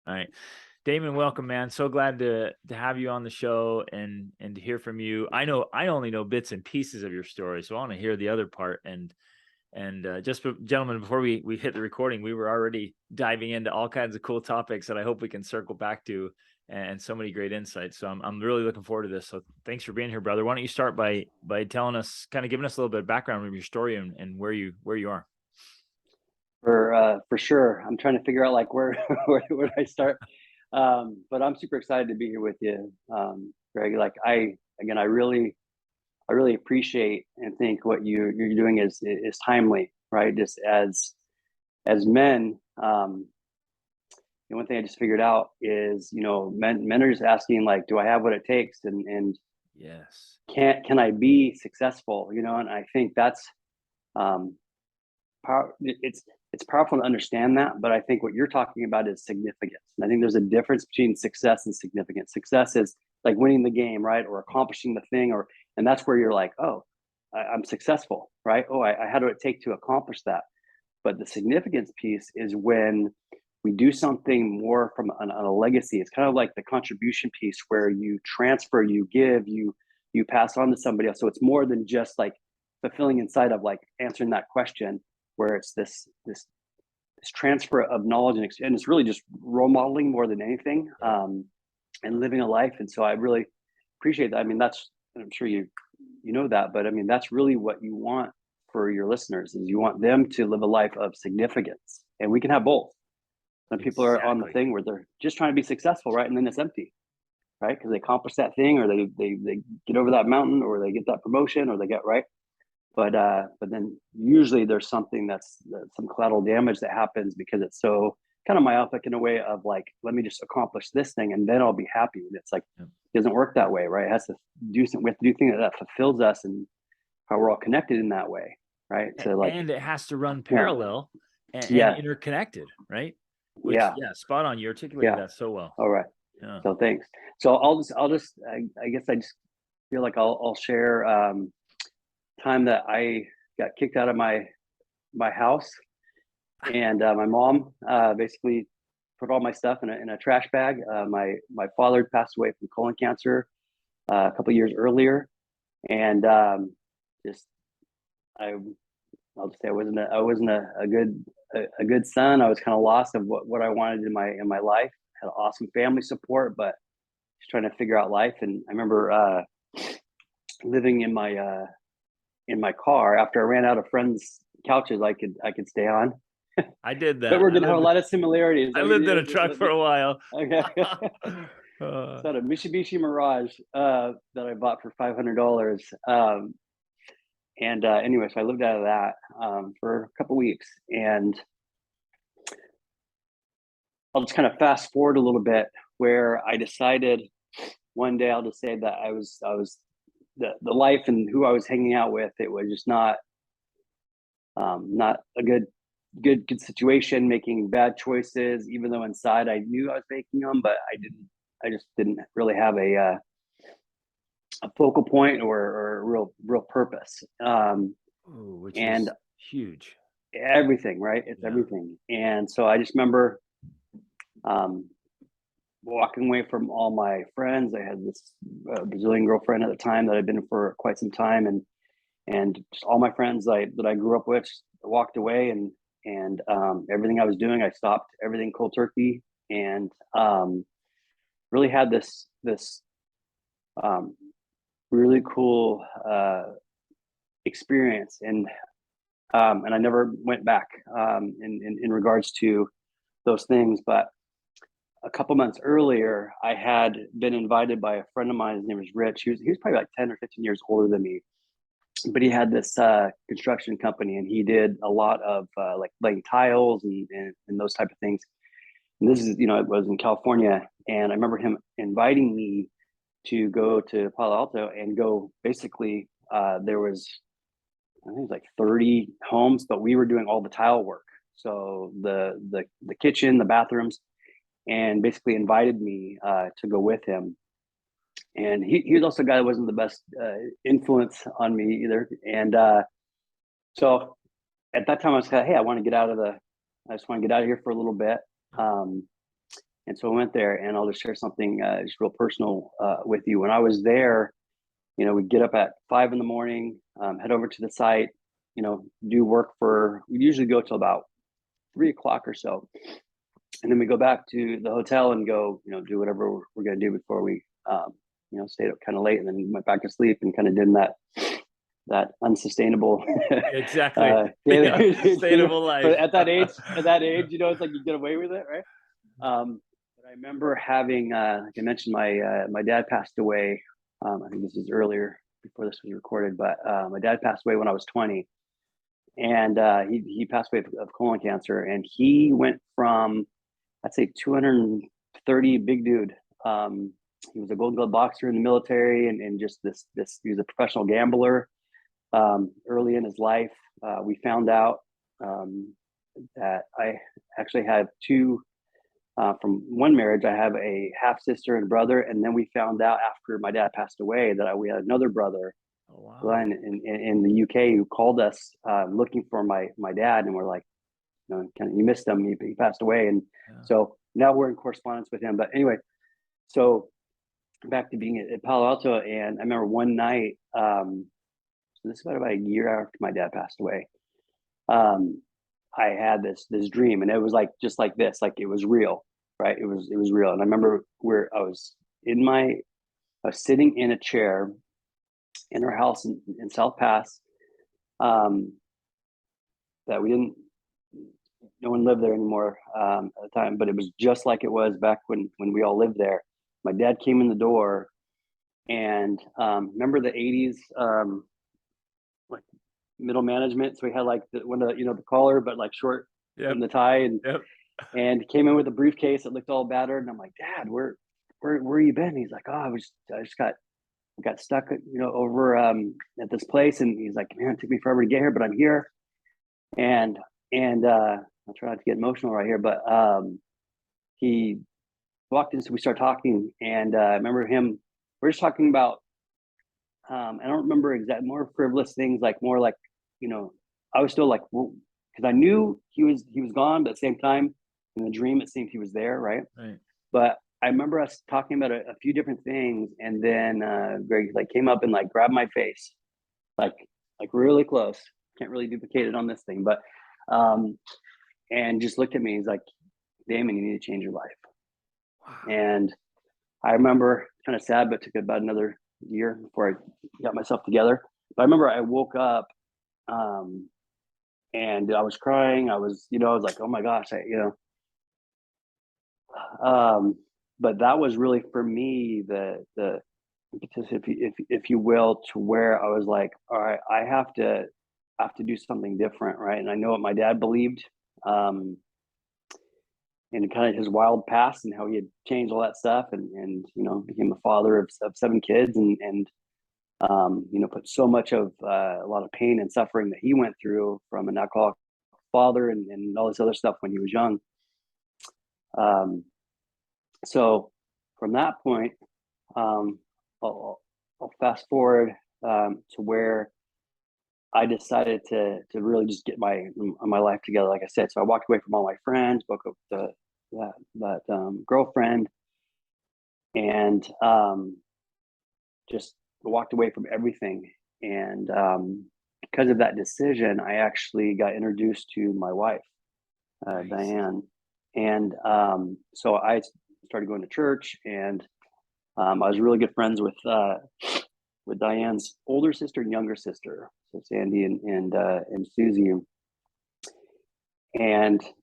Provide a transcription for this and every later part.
All right. Damon, welcome, man. So glad to have you on the show and to hear from you. I only know bits and pieces of your story, so I want to hear the other part. And gentlemen, before we hit the recording, we were already diving into all kinds of cool topics that I hope we can circle back to, and so many great insights. So I'm really looking forward to this. So thanks for being here, brother. Why don't you start by telling us, kind of giving us a little bit of background of your story and where you are. For sure. I'm trying to figure out like where where do I start. But I'm super excited to be here with you, Greg. Like I really appreciate and think what you're doing is timely, right? Just as men, the one thing I just figured out is, men are just asking like, do I have what it takes, and Yes. can I be successful? And I think that's um, it's powerful to understand that, but I think what you're talking about is significance. And I think there's a difference between success and significance. Success is like winning the game, right? Or accomplishing the thing, and that's where you're like, oh, I'm successful, right? Oh, I had what it take to accomplish that. But the significance piece is when we do something more from on a legacy. It's kind of like the contribution piece where you transfer, you give, you pass on to somebody else. So it's more than just like fulfilling inside of like answering that question, where it's this transfer of knowledge and it's really just role modeling more than anything, and living a life. And so I really appreciate that. I mean, I'm sure you know that, but I mean, that's really what you want for your listeners, is you want them to live a life of significance, and we can have both. Some people are on the Exactly. thing where they're just trying to be successful, right? And then it's empty, right? Because they accomplish that thing, or they get over that mountain, or they get that promotion, or they get right. But then usually there's something that's some collateral damage that happens because it's so kind of myopic in a way of like, let me just accomplish this thing and then I'll be happy. And it's like, Yeah. it doesn't work that way, right? It has to do something. We have to do things that fulfills us, and how we're all connected in that way, right? So like, And it has to run yeah, parallel and yeah, interconnected, right? Which, yeah, yeah, spot on. You articulated yeah. that so well. All right. Yeah. So thanks. So I guess I just feel like I'll share time that I got kicked out of my house, and my mom basically put all my stuff in a trash bag. My father had passed away from colon cancer a couple of years earlier, and just I I'll just say I wasn't a good son. I was kind of lost of what I wanted in my life. Had awesome family support, but just trying to figure out life. And I remember living in my car after I ran out of friends' couches I could stay on. I did But that. we're gonna have a lot of similarities. Is I that what lived in you a truck for did? a while. Okay. Uh, It's not a Mitsubishi Mirage that I bought for $500. And anyway, so I lived out of that for a couple weeks, and I'll just kind of fast forward a little bit, where I decided one day, I'll just say that I was the life and who I was hanging out with. It was just not a good situation, making bad choices, even though inside I knew I was making them, but I just didn't really have a focal point or a real purpose. ooh, which And is huge. everything, right? It's Yeah. everything. And so I just remember um, walking away from all my friends. I had this Brazilian girlfriend at the time that I'd been for quite some time, and just all my friends that I grew up with walked away, and everything I was doing, I stopped everything cold turkey, and really had this um, really cool experience, and I never went back in regards to those things. But a couple months earlier, I had been invited by a friend of mine. His name was Rich. He was probably like 10 or 15 years older than me, but he had this construction company, and he did a lot of like laying tiles and those type of things. And this is, it was in California, and I remember him inviting me to go to Palo Alto and go basically. There was, I think it was like 30 homes, but we were doing all the tile work. So the kitchen, the bathrooms, and basically invited me to go with him. And he was also a guy that wasn't the best influence on me either. And so at that time, I was kind of, hey, I just want to get out of here for a little bit. Um, And so I went there, and I'll just share something just real personal with you. When I was there, we'd get up at 5 a.m, head over to the site, do work we usually go till about 3 o'clock or so. And then we go back to the hotel and go, do whatever we're going to do before we, stayed up kind of late, and then went back to sleep and kind of did that unsustainable Exactly. sustainable life. But at that age, it's like you get away with it, right? But I remember having, like I mentioned, my dad passed away. I think this was earlier before this was recorded, but my dad passed away when I was 20, and he passed away of colon cancer, and he went from, I'd say, 230, big dude. He was a Golden Glove boxer in the military, and just this he was a professional gambler. Early in his life, we found out that I actually had two, from one marriage. I have a half sister and brother, and then we found out after my dad passed away that we had another brother, Glenn, in the UK, who called us looking for my dad, and we're like, you missed him. He passed away, and so now we're in correspondence with him. But anyway, so back to being at Palo Alto, and I remember one night. So this is about a year after my dad passed away. I had this dream, and it was like just like this, like it was real, right? It was real, and I remember I was sitting in a chair in our house in South Pass. That no one lived there anymore at the time, but it was just like it was back when we all lived there. My dad came in the door, and remember the 80s, like middle management. So we had like the collar, but like short from the tie, and came in with a briefcase that looked all battered. And I'm like, Dad, where you been? He's like, I just got stuck, over at this place. And he's like, man, it took me forever to get here, but I'm here. And I'll try not to get emotional right here, but he walked in, so we started talking, and I remember him. We're just talking about, I don't remember more frivolous things, like more like, I was still like, because I knew he was gone, but at the same time, in the dream, it seemed he was there, right? But I remember us talking about a few different things, and then Greg like came up and like grabbed my face, like really close. Can't really duplicate it on this thing, but and just looked at me. He's like, Damon, you need to change your life. Wow. And I remember, kind of sad, but took about another year before I got myself together. But I remember I woke up, and I was crying. I was like, oh my gosh, but that was really for me the because if you will, to where I was like, all right, I have to do something different, right? And I know what my dad believed, and kind of his wild past, and how he had changed all that stuff, and became a father of 7 kids, and put so much of a lot of pain and suffering that he went through from an alcoholic father, and all this other stuff when he was young. So from that point, I'll fast forward to where I decided to really just get my life together, like I said. So I walked away from all my friends, broke up that girlfriend, and just walked away from everything. And because of that decision, I actually got introduced to my wife, nice. Diane. And so I started going to church, and I was really good friends with Diane's older sister and younger sister, so Sandy and Susie.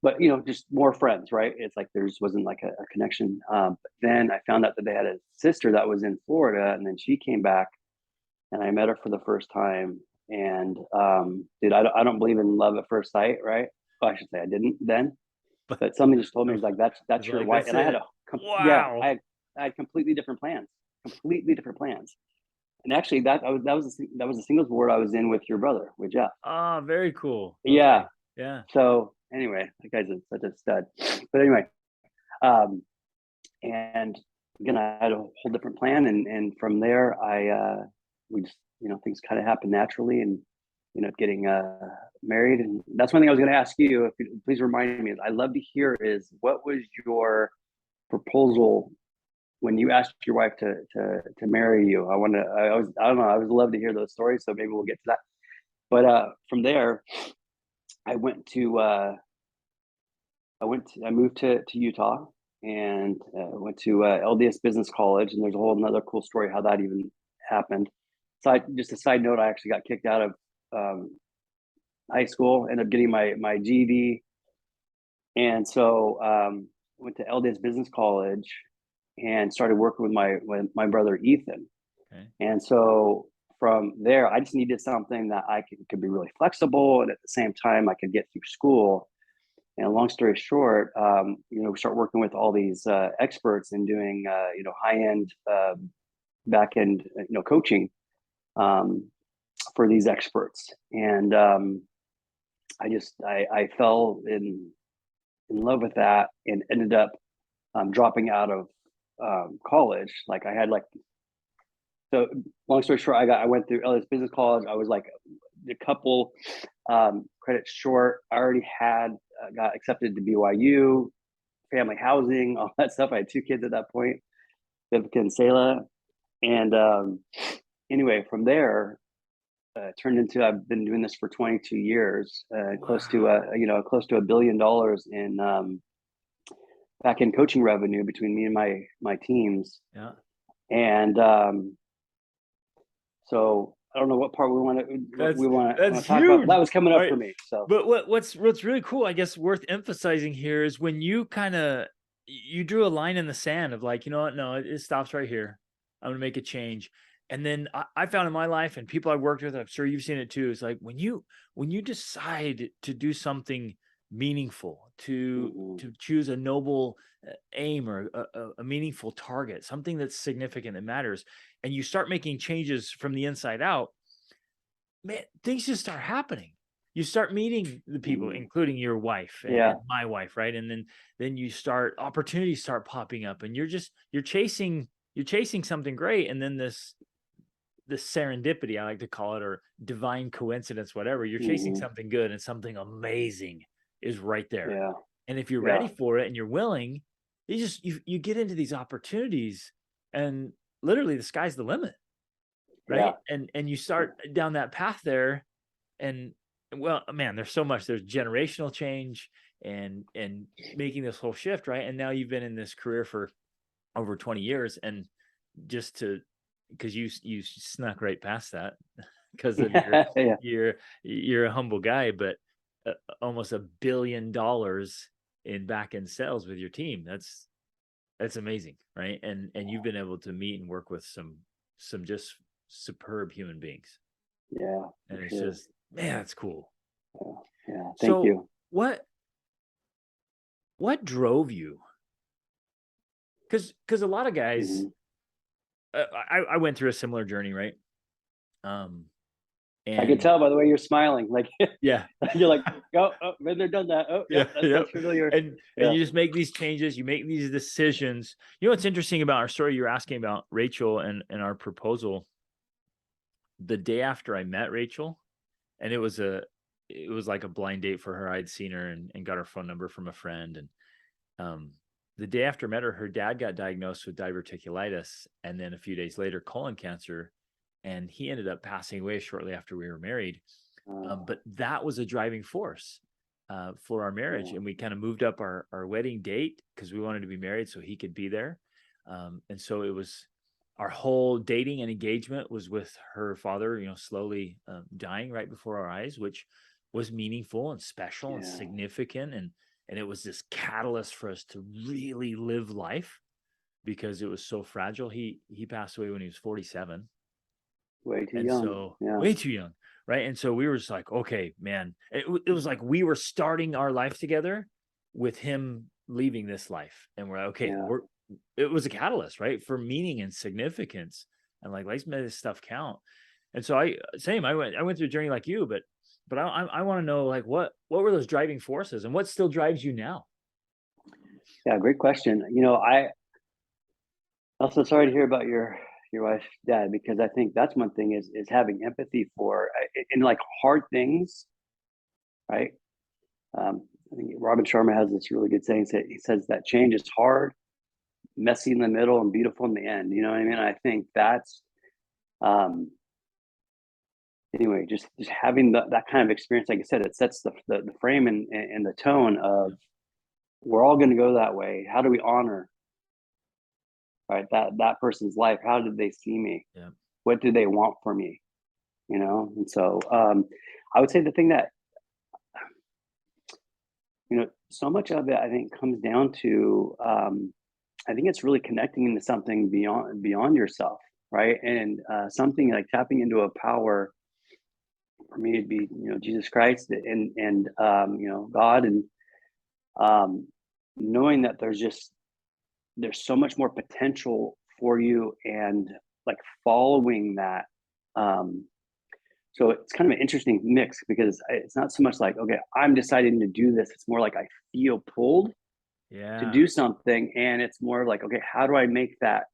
But just more friends, right? It's like there just wasn't like a connection. But then I found out that they had a sister that was in Florida, and then she came back, and I met her for the first time. And dude, I don't believe in love at first sight, right? Well, I should say I didn't then, but something just told me, like, that's your wife. And I had I had completely different plans. And actually, that was the singles board I was in with your brother, with Jeff. Ah, very cool. Yeah. Okay. Yeah. So anyway, that guy's such a stud. But anyway, and again, I had a whole different plan, and from there, we just things kind of happened naturally, and getting married. And that's one thing I was going to ask you. If you please remind me, I'd love to hear is, what was your proposal when you asked your wife to marry you. I don't know. I would love to hear those stories. So maybe we'll get to that. But from there, I moved to Utah and went to LDS Business College. And there's a whole another cool story how that even happened. So just a side note, I actually got kicked out of high school, ended up getting my GED. And so went to LDS Business College and started working with my brother Ethan. Okay. And so from there, I just needed something that I could be really flexible, and at the same time I could get through school. And long story short, we start working with all these experts and doing high-end back-end coaching for these experts. And I fell in love with that and ended up dropping out of college. Like I had so long story short, I went through LDS Business College. I was like a couple credits short. I already had got accepted to BYU, family housing, all that stuff. I had 2 kids at that point, Vivica and Selah. And anyway, from there, turned into, I've been doing this for 22 years, close to $1 billion in back-end coaching revenue between me and my teams. Yeah. And so I don't know what part we want to talk about. That was coming up for me. So, but what's really cool, I guess, worth emphasizing here is when you you drew a line in the sand of like, you know what, no, it stops right here. I'm gonna make a change. And then I found in my life and people I've worked with, I'm sure you've seen it too. It's like when you decide to do something meaningful, to choose a noble aim or a meaningful target, something that's significant, that matters, and you start making changes from the inside out, man, things just start happening. You start meeting the people, including your wife and my wife, right? And then opportunities start popping up, and you're chasing something great, and then this serendipity, I like to call it, or divine coincidence, whatever. You're chasing something good, and something amazing is right there. Yeah. And if you're ready for it and you're willing, you get into these opportunities, and literally the sky's the limit, right? Yeah. And you start down that path there, and well, man, there's so much. There's generational change and making this whole shift, right? And now you've been in this career for over 20 years, and because you snuck right past that because of you're a humble guy, but almost $1 billion in back-end sales with your team. That's amazing, right? And you've been able to meet and work with some just superb human beings. Yeah. And it's just, man, that's cool. Yeah. Thank you. What drove you? Because a lot of guys, I went through a similar journey, right? And I could tell by the way you're smiling. Like, yeah, you're like, oh, been there, done that. Oh, that's familiar. And you just make these changes, you make these decisions. You know what's interesting about our story? You're asking about Rachel and our proposal. The day after I met Rachel, and it was like a blind date for her. I'd seen her and got her phone number from a friend, and the day after I met her, her dad got diagnosed with diverticulitis, and then a few days later, colon cancer, and he ended up passing away shortly after we were married. But that was a driving force for our marriage, and we kind of moved up our wedding date because we wanted to be married so he could be there. And so it was our whole dating and engagement was with her father, slowly dying right before our eyes, which was meaningful and special and significant. And it was this catalyst for us to really live life because it was so fragile. He passed away when he was 47. Way too young. So way too young. Right. And so we were just like, okay, man, it was like we were starting our life together with him leaving this life. And we're like, okay, it was a catalyst, right, for meaning and significance. And like, let's make this stuff count. And so I went through a journey like you, but I want to know, like, what were those driving forces and what still drives you now? Yeah, great question. I also sorry to hear about your wife's dad, because I think that's one thing is having empathy for in like hard things, right? I think Robin Sharma has this really good saying. He says that change is hard, messy in the middle and beautiful in the end. You know what I mean? I think that's, um, anyway, just having that kind of experience, like I said, it sets the frame and the tone of, we're all going to go that way. How do we honor, right, that person's life? How did they see me? Yeah. What do they want from me? You know? And so, I would say the thing that, you know, so much of it, I think, comes down to, I think it's really connecting into something beyond yourself, right? And something like tapping into a power. For me, it'd be, you know, Jesus Christ and you know, God, and um, knowing that there's so much more potential for you, and like following that. Um, so it's kind of an interesting mix, because it's not so much like, okay, I'm deciding to do this. It's more like I feel pulled to Yeah. do something, and it's more like, okay, how do I make that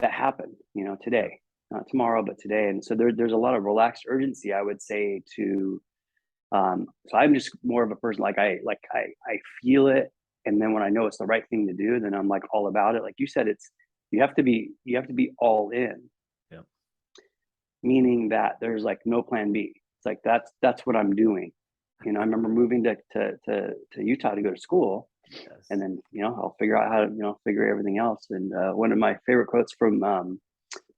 happen? You know, today, not tomorrow, but today. And so there's a lot of relaxed urgency, I would say, to. So I'm just more of a person, I feel it, and then when I know it's the right thing to do, then I'm like all about it. Like you said, it's you have to be all in, Yeah. meaning that there's like no plan B. It's like that's what I'm doing. You know, I remember moving to Utah to go to school, Yes. and then, you know, I'll figure out how to, you know, figure everything else. And one of my favorite quotes from Martin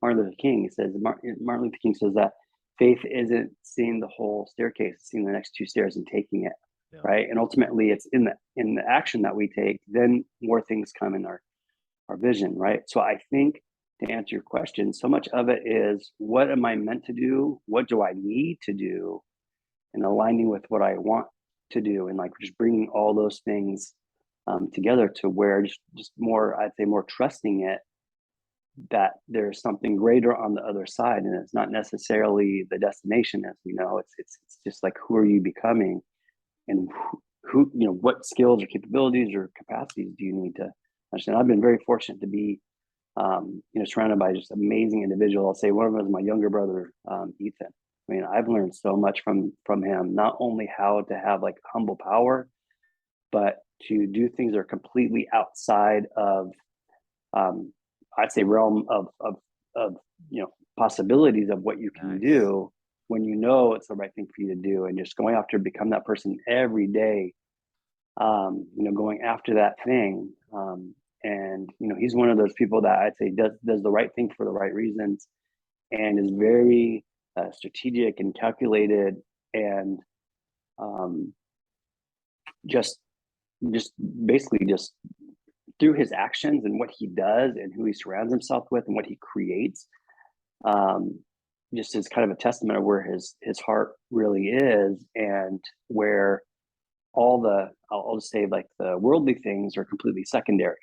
Luther King, he says, Martin Luther King says that faith isn't seeing the whole staircase, it's seeing the next two stairs and taking it, Yeah. right? And ultimately, it's in the action that we take, then more things come in our vision, right? So I think, to answer your question, so much of it is, what am I meant to do? What do I need to do? And aligning with what I want to do, and like just bringing all those things together, to where just more, I'd say, more trusting it, that there's something greater on the other side, and it's not necessarily the destination, as we know. It's just like, who are you becoming, and who, you know, what skills or capabilities or capacities do you need to understand. I've been very fortunate to be, you know, surrounded by just amazing individuals. I'll say one of them is my younger brother, Ethan. I mean, I've learned so much from him, not only how to have like humble power, but to do things that are completely outside of, um, I'd say, realm of, you know, possibilities of what you can Nice. do, when you know it's the right thing for you to do, and just going after become that person every day. You know, going after that thing. And you know, he's one of those people that I'd say does the right thing for the right reasons, and is very strategic and calculated, and um, just just basically just through his actions and what he does and who he surrounds himself with and what he creates, um, just is kind of a testament of where his heart really is, and where all the, I'll just say, like, the worldly things are completely secondary.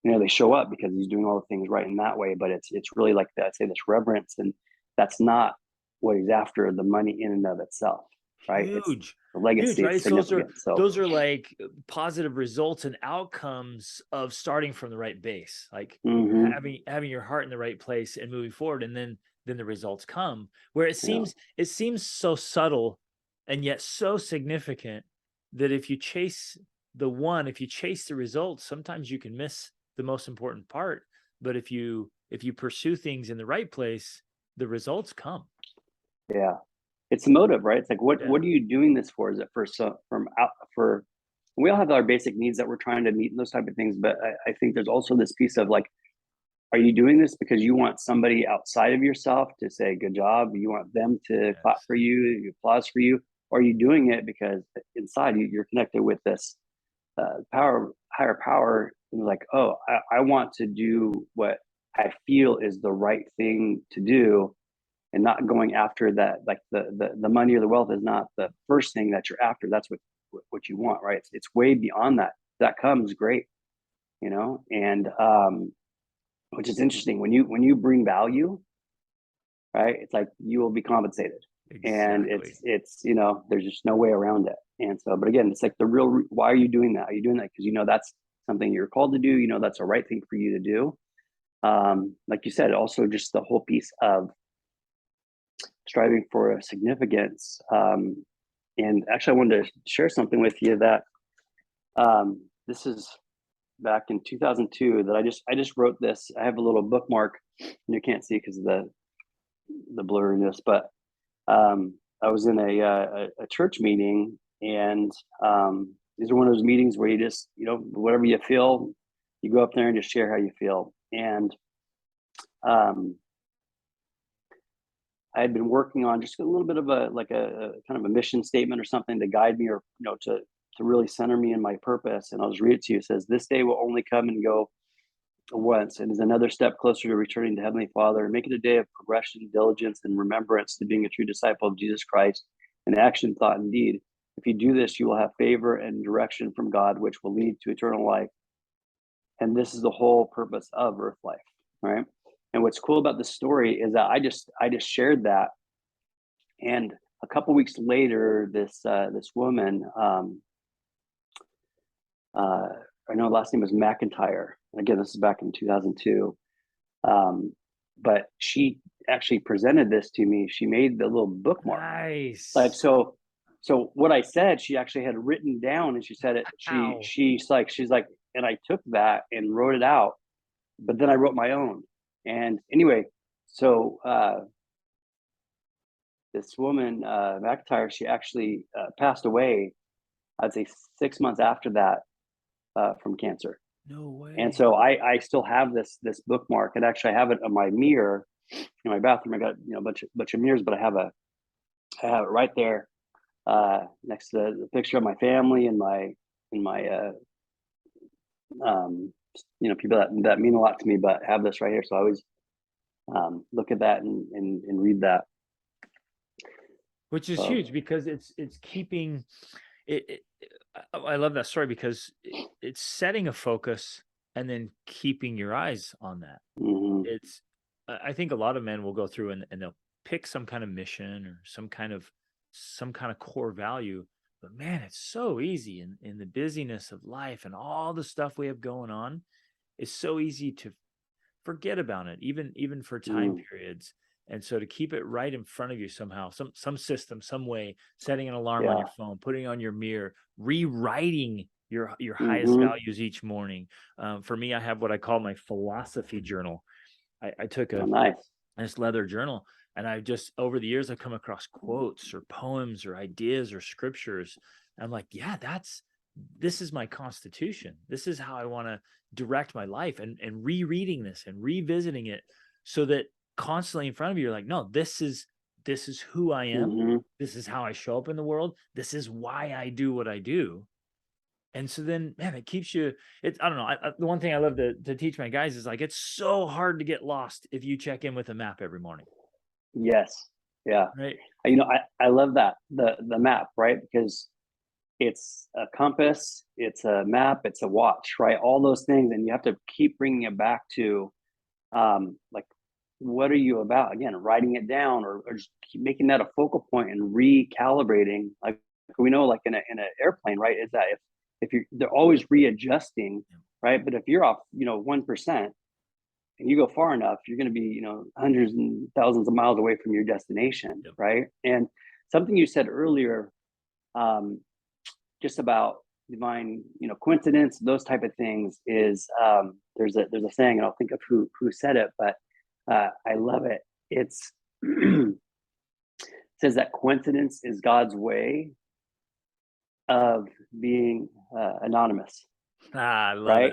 You know, they show up because he's doing all the things right in that way, but it's really like that, I'd say, this reverence, and that's not what he's after, the money in and of itself, right? It's Huge. the Huge, legacy, right? it's So those are significant. So those are like positive results and outcomes of starting from the right base, like mhm, having your heart in the right place and moving forward, and then the results come. Where yeah, it seems so subtle and yet so significant, that if you chase the results, sometimes you can miss the most important part. But if you pursue things in the right place, the results come. yeah. It's the motive, right? It's like, Yeah. what are you doing this for? Is it for, so from out for, we all have our basic needs that we're trying to meet and those type of things, but I think there's also this piece of like, are you doing this because you want somebody outside of yourself to say good job? You want them to clap Yes. for you, applause for you? Or are you doing it because inside you're connected with this higher power, and like, oh, I want to do what I feel is the right thing to do, and not going after that, like the money or the wealth is not the first thing that you're after. That's what you want, right? It's way beyond that. That comes great, you know. And which is interesting, when you bring value, right, it's like you will be compensated, and Exactly. it's you know, there's just no way around it. And so, but again, it's like the real, why are you doing that? Are you doing that because you know that's something you're called to do, you know, that's the right thing for you to do? Like you said, also just the whole piece of striving for a significance. And actually, I wanted to share something with you that, this is back in 2002 that I just wrote this. I have a little bookmark, and you can't see because of the blurriness, but I was in a church meeting, and these are one of those meetings where you just, whatever you feel, you go up there and just share how you feel. And I had been working on just a little bit of a kind of a mission statement or something to guide me, or to really center me in my purpose. And I'll just read it to you. It says, "This day will only come and go once, and is another step closer to returning to Heavenly Father. Make it a day of progression, diligence, and remembrance to being a true disciple of Jesus Christ in action, thought, and deed. If you do this, you will have favor and direction from God, which will lead to eternal life. And this is the whole purpose of earth life." Right. And what's cool about this story is that I just shared that, and a couple weeks later, this woman, I know last name was McIntyre. Again, this is back in 2002. But she actually presented this to me. She made the little bookmark. Nice. Like, so what I said, she actually had written down, and she said it. She's like, and I took that and wrote it out, but then I wrote my own. And anyway, so this woman, McIntyre, she actually passed away, I'd say 6 months after that, from cancer. No way. And so I still have this bookmark, and actually I have it on my mirror in my bathroom. I got a bunch of mirrors, but I have it right there next to the picture of my family and my people that mean a lot to me, but I have this right here. So I always look at that and read that. Which is huge, because it's keeping it. I love that story because it's setting a focus and then keeping your eyes on that. Mm-hmm. I think a lot of men will go through and they'll pick some kind of mission or some kind of core value. But man, it's so easy in the busyness of life and all the stuff we have going on. It's so easy to forget about it, even for time periods. And so to keep it right in front of you somehow, some system, some way, setting an alarm on your phone, putting on your mirror, rewriting your highest values each morning. For me, I have what I call my philosophy journal. I took a nice leather journal, and I just, over the years, I've come across quotes or poems or ideas or scriptures. I'm like, yeah, this is my constitution. This is how I want to direct my life, and rereading this and revisiting it, so that constantly in front of you, you're like, no, this is who I am. This is how I show up in the world. This is why I do what I do. And so then, man, it keeps you, I don't know. The one thing I love to teach my guys is, like, it's so hard to get lost if you check in with a map every morning. Yes. Yeah. Right. I love that. The map, right? Because it's a compass, it's a map, it's a watch, right? All those things. And you have to keep bringing it back to, like, what are you about? Again, writing it down, or just keep making that a focal point and recalibrating. Like we know, like in an airplane, right? Is that if they're always readjusting, right? But if you're off, 1%, and you go far enough, you're going to be, hundreds and thousands of miles away from your destination, right? And something you said earlier, just about divine, coincidence, those type of things, is there's a saying, and I'll think of who said it, but I love it. It's it says that coincidence is God's way of being anonymous. I love it.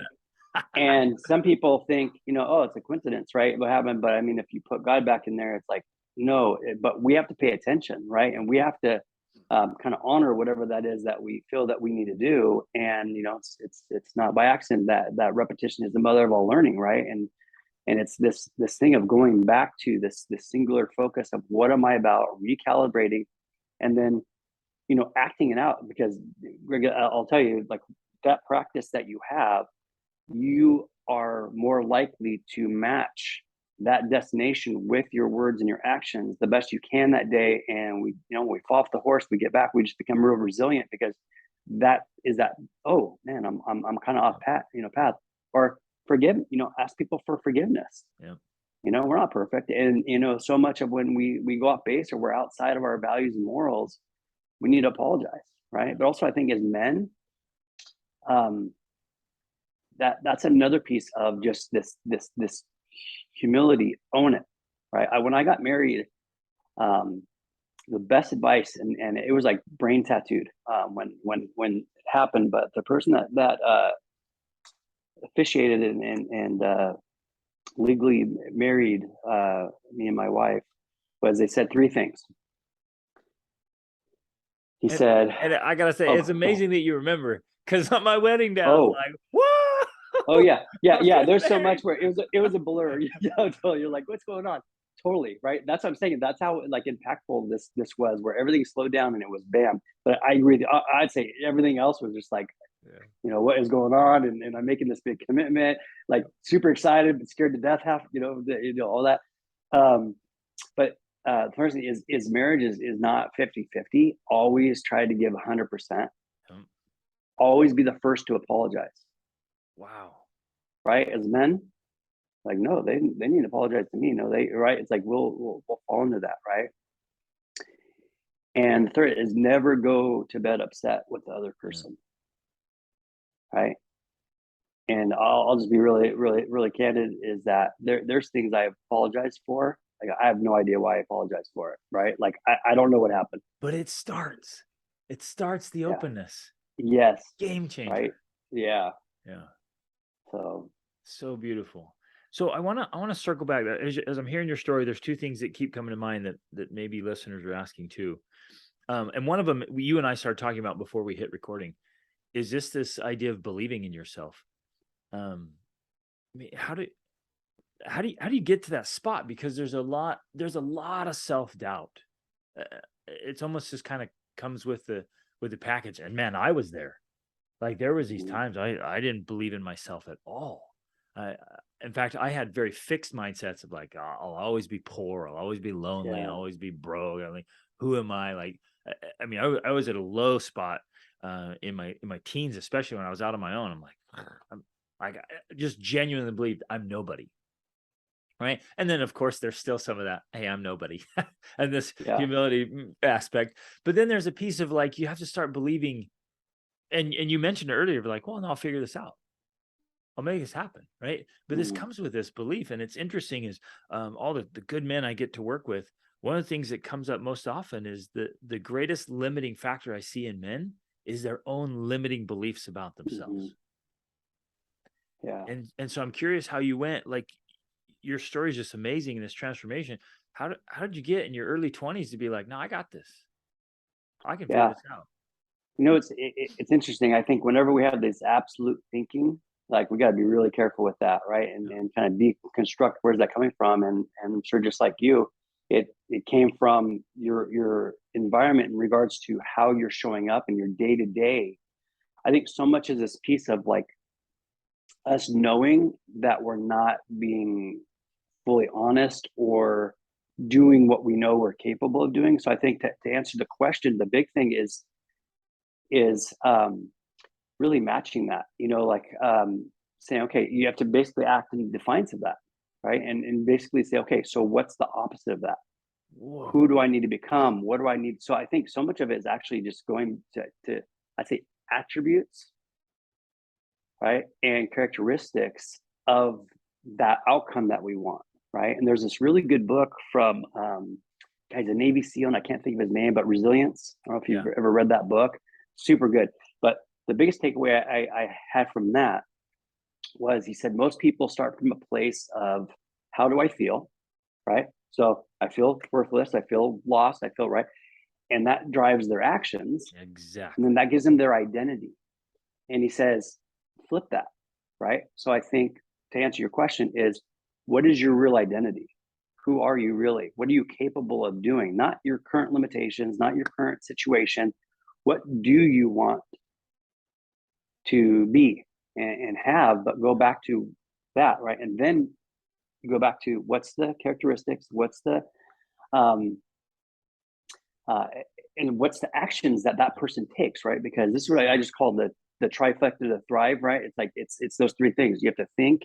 And some people think, oh, it's a coincidence, right? What happened? But I mean, if you put God back in there, it's like, no, but we have to pay attention, right? And we have to kind of honor whatever that is that we feel that we need to do. And, it's not by accident that repetition is the mother of all learning, right? And it's this thing of going back to this singular focus of what am I about, recalibrating, and then, acting it out. Because Greg, I'll tell you, like, that practice that you have, you are more likely to match that destination with your words and your actions the best you can that day. And we fall off the horse, we get back, we just become real resilient, because oh man, I'm kind of off path. Or forgive, ask people for forgiveness. We're not perfect, and so much of when we go off base, or we're outside of our values and morals, we need to apologize, right? But also, I think as men, that's another piece of just this humility. Own it, right? When I got married, the best advice, and it was like brain tattooed when it happened, but the person that officiated and legally married me and my wife, was they said three things. He said, and I gotta say, it's amazing that you remember, because on my wedding day, I was like, whoa. Oh yeah. There's so much where it was a blur. You're like, what's going on? Totally, right? That's what I'm saying. That's how like impactful this was, where everything slowed down and it was bam. But I agree. I'd say everything else was just like, what is going on? And I'm making this big commitment, like super excited, but scared to death, half, all that. But the first thing is marriage is not 50-50. Always try to give 100%. Always be the first to apologize. Wow. Right? As men, like, no, they need to apologize to me. No, right? It's like, we'll fall into that, right? And the third is never go to bed upset with the other person. Right? And I'll just be really, really, really candid, is that there's things I apologize for. Like, I have no idea why I apologize for it, right? Like, I don't know what happened. But it starts the openness. Yes. Game changer. Right? Yeah. So beautiful. So I want to circle back. As I'm hearing your story, there's two things that keep coming to mind that maybe listeners are asking too. And one of them, you and I started talking about before we hit recording, is this idea of believing in yourself. I mean, how do you get to that spot? Because there's a lot of self-doubt. It's almost just kind of comes with the package. And man, I was there. Like, there was these times I didn't believe in myself at all. In fact, I had very fixed mindsets of like, I'll always be poor, I'll always be lonely, I'll always be broke. I'm like, who am I? Like, I mean, I was at a low spot in my teens, especially when I was out on my own. I'm like, I just genuinely believed I'm nobody. Right. And then, of course, there's still some of that, hey, I'm nobody, and this humility aspect. But then there's a piece of like, you have to start believing. And you mentioned earlier, like, well, no, I'll figure this out. I'll make this happen, right? But this comes with this belief. And it's interesting is all the good men I get to work with, one of the things that comes up most often is the greatest limiting factor I see in men is their own limiting beliefs about themselves. Yeah. And so I'm curious how you went, like, your story is just amazing in this transformation. How did you get in your early 20s to be like, no, I got this. I can figure this out. It's interesting. I think whenever we have this absolute thinking, like, we got to be really careful with that, right? And kind of deconstruct, where's that coming from? And I'm sure, just like you, it came from your environment in regards to how you're showing up in your day to day. I think so much is this piece of like us knowing that we're not being fully honest or doing what we know we're capable of doing. So I think to answer the question, the big thing is really matching that, saying, okay, you have to basically act in defiance of that, right? And basically say, okay, so what's the opposite of that? Whoa. Who do I need to become? What do I need? So I think so much of it is actually just going to I'd say, attributes, right? And characteristics of that outcome that we want, right? And there's this really good book from guy's a Navy SEAL, and I can't think of his name, but Resilience. I don't know if you've ever read that book. Super good. But the biggest takeaway I had from that was, he said most people start from a place of, how do I feel, right? So I feel worthless, I feel lost, I feel right. And that drives their actions. Exactly. And then that gives them their identity. And he says, flip that, right? So I think, to answer your question, is, what is your real identity? Who are you really? What are you capable of doing? Not your current limitations, not your current situation. What do you want to be and have? But go back to that, right? And then you go back to, what's the characteristics? What's the and what's the actions that person takes, right? Because this is what I just call the trifecta to thrive, right? It's like, it's those three things. You have to think,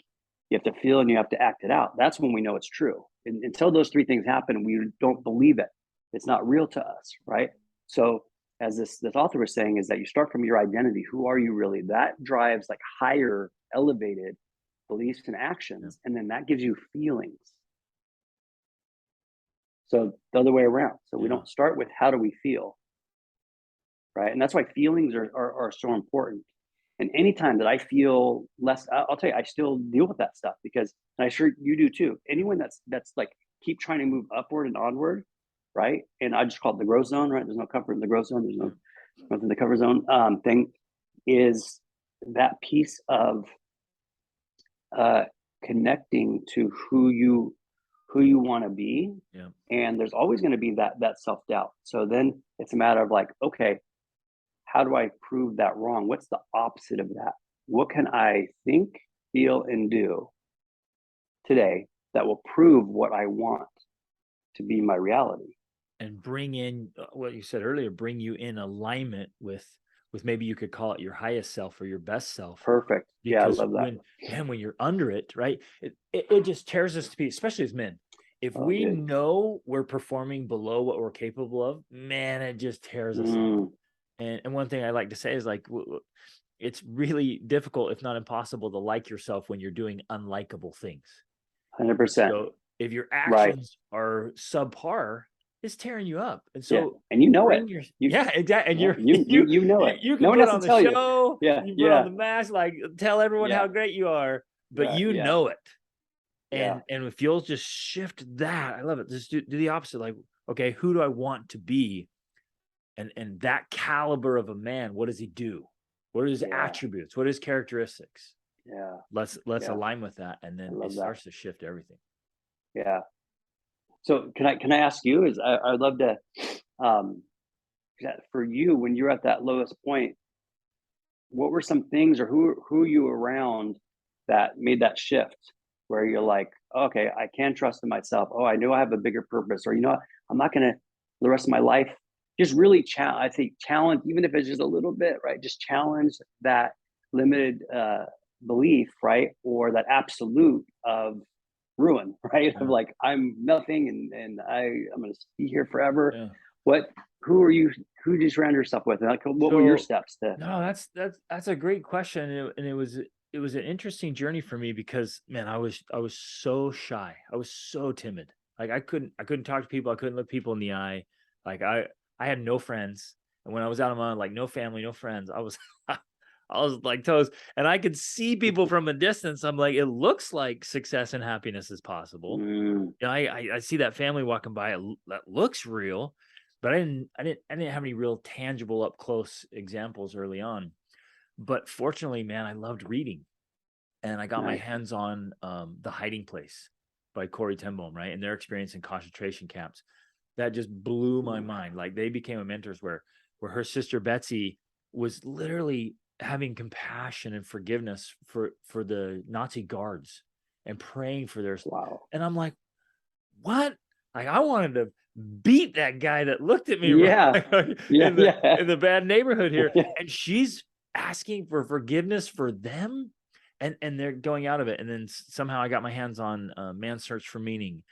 you have to feel, and you have to act it out. That's when we know it's true. Until those three things happen, we don't believe it. It's not real to us, right? So as this author was saying, is that you start from your identity. Who are you really? That drives like higher, elevated beliefs and actions, and then that gives you feelings. So the other way around. So we don't start with how do we feel, right? And that's why feelings are so important. And anytime that I feel less, I'll tell you, I still deal with that stuff because, and I'm sure you do too. Anyone that's like keep trying to move upward and onward, right? And I just call it the growth zone, right? There's no comfort in the growth zone. There's nothing in the cover zone. Thing is that piece of connecting to who you want to be. Yeah. And there's always going to be that self-doubt. So then it's a matter of like, okay, how do I prove that wrong? What's the opposite of that? What can I think, feel, and do today that will prove what I want to be my reality? And bring in what you said earlier, bring you in alignment with maybe you could call it your highest self or your best self. Perfect. Yeah, I love that. When you're under it, right, it just tears us to pieces, especially as men. If we know we're performing below what we're capable of, man, it just tears us up. And one thing I like to say is like, it's really difficult, if not impossible, to like yourself when you're doing unlikable things. 100%. So if your actions are subpar, it's tearing you up. And so, and you know it. Exactly. And you know it. You can no one put has on to the tell show, you. you put on the mask, like tell everyone how great you are, but you know it. And if you'll just shift that, I love it. Just do the opposite. Like, okay, who do I want to be? And that caliber of a man, what does he do? What are his attributes? What are his characteristics? Yeah. Let's align with that. And then it starts to shift everything. Yeah. So can I ask you, I'd love to, for you, when you're at that lowest point, what were some things or who you were around that made that shift where you're like, okay, I can trust in myself. Oh, I know I have a bigger purpose, or, I'm not going to the rest of my life just really challenge, even if it's just a little bit, right? Just challenge that limited belief, right? Or that absolute of ruin, right? Of like, I'm nothing and I'm going to be here forever. Who did you surround yourself with? And like, what were your steps to? No, that's a great question. And it was an interesting journey for me because, man, I was so shy. I was so timid. Like I couldn't talk to people. I couldn't look people in the eye. Like I had no friends. And when I was out on my own, like no family, no friends, I was like toast. And I could see people from a distance. I'm like, it looks like success and happiness is possible. I see that family walking by. That looks real. But I didn't have any real tangible up close examples early on. But fortunately, man, I loved reading, and I got my hands on The Hiding Place by Corey ten Boom, right? And their experience in concentration camps. That just blew my mind. Like they became a mentors where her sister Betsy was literally having compassion and forgiveness for the Nazi guards and praying for their. Wow. And I'm like, what? Like I wanted to beat that guy that looked at me in the bad neighborhood here. And she's asking for forgiveness for them, and they're going out of it. And then somehow I got my hands on Man's Search for Meaning.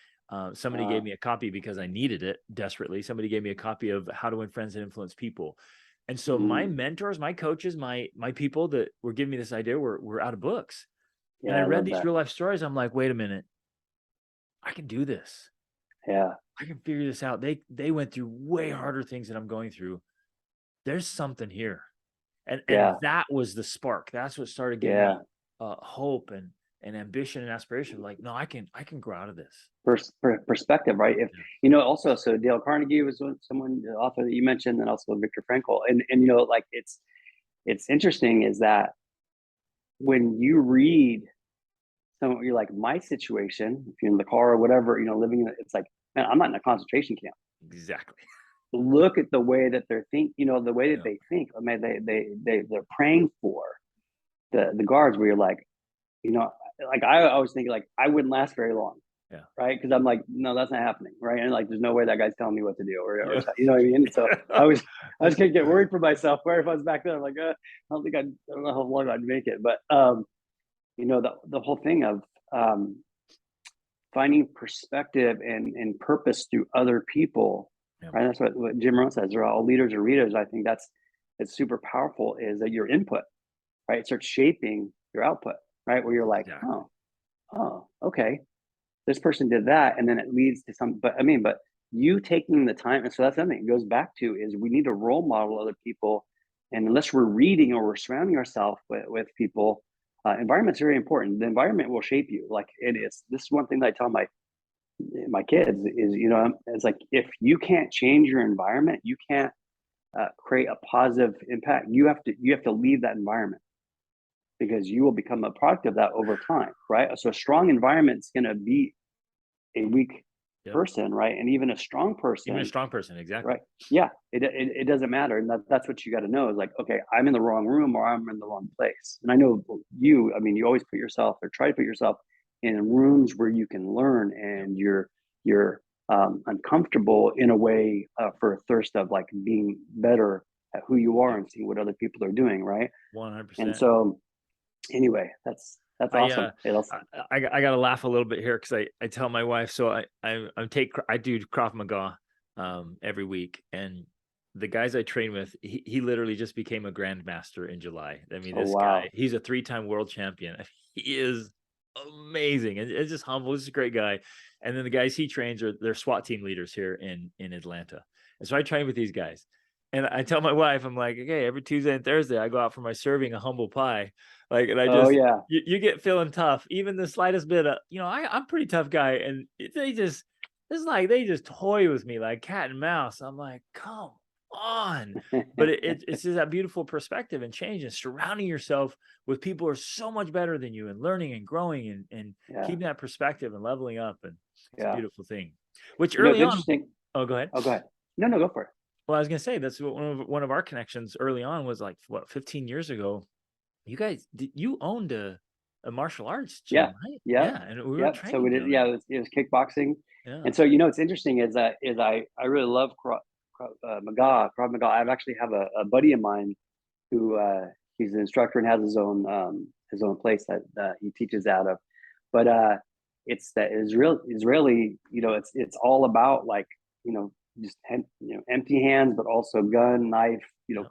Somebody gave me a copy because I needed it desperately. Somebody gave me a copy of How to Win Friends and Influence People. And so my mentors, my coaches, my people that were giving me this idea were out of books. And I read these real life stories. I'm like, wait a minute, I can do this. Yeah. I can figure this out. They went through way harder things than I'm going through. There's something here. And that was the spark. That's what started giving me hope and ambition and aspiration. Like, no, I can grow out of this. Perspective, right? If also, so Dale Carnegie was someone, the author that you mentioned, and also Viktor Frankl. And like it's interesting is that when you read you're like, my situation, if you're in the car or whatever, living in it's like, man, I'm not in a concentration camp. Exactly. Look at the way that they're the way that they think. I mean, they're praying for the guards, where you're like, like I was thinking like I wouldn't last very long. Yeah. Right. Because I'm like, no, that's not happening. Right. And like, there's no way that guy's telling me what to do or you know what I mean? So I was gonna get worried for myself. Where if I was back there, I'm like, I don't know how long I'd make it. But the whole thing of finding perspective and purpose through other people Yeah. right? That's what Jim Rohn says. They're all leaders or readers. I think it's super powerful, is that your input, right? It starts shaping your output, right? Where you're like, Exactly. oh, okay, this person did that, and then it leads to some. But you taking the time, and so that's something it goes back to, is we need to role model other people, and unless we're reading or we're surrounding ourselves with people, environment's very important. The environment will shape you, like it is. This is one thing that I tell my kids is, it's like, if you can't change your environment, you can't create a positive impact. You have to leave that environment, because you will become a product of that over time, right? So a strong environment is going to beat a weak person, right? And even a strong person, exactly. right? Yeah, it doesn't matter, and that's what you got to know, is like, okay, I'm in the wrong room or I'm in the wrong place. And I know you always put yourself, or try to put yourself, in rooms where you can learn, and you're uncomfortable in a way, for a thirst of like being better at who you are and seeing what other people are doing, right? 100%. And so anyway, that's awesome. I gotta laugh a little bit here, because I tell my wife, so I do Krav Maga every week, and the guys I train with, he literally just became a grandmaster in July. I mean, this guy, he's a 3-time world champion. He is amazing, and it's just humble. This is a great guy. And then the guys he trains they're SWAT team leaders here in Atlanta. And so I train with these guys. And I tell my wife, I'm like, okay, every Tuesday and Thursday I go out for my serving a humble pie. Like, and I just, you get feeling tough, even the slightest bit of, I'm a pretty tough guy. And they just toy with me like cat and mouse. I'm like, come on. But it's just that beautiful perspective and change, and surrounding yourself with people who are so much better than you, and learning and growing, and keeping that perspective and leveling up. And it's a beautiful thing, which early on. Interesting. Oh, go ahead. Oh, go ahead. No, go for it. Well, I was going to say, that's one of our connections early on, was like, 15 years ago. You guys, you owned a martial arts gym, right? Yeah. And we were training. So we did. Yeah, it was kickboxing. Yeah. And so, it's interesting is I really love Krav Maga. I actually have a buddy of mine who, he's an instructor and has his own place that he teaches out of. But it's that Israeli, it's all about, like, just empty hands, but also gun, knife,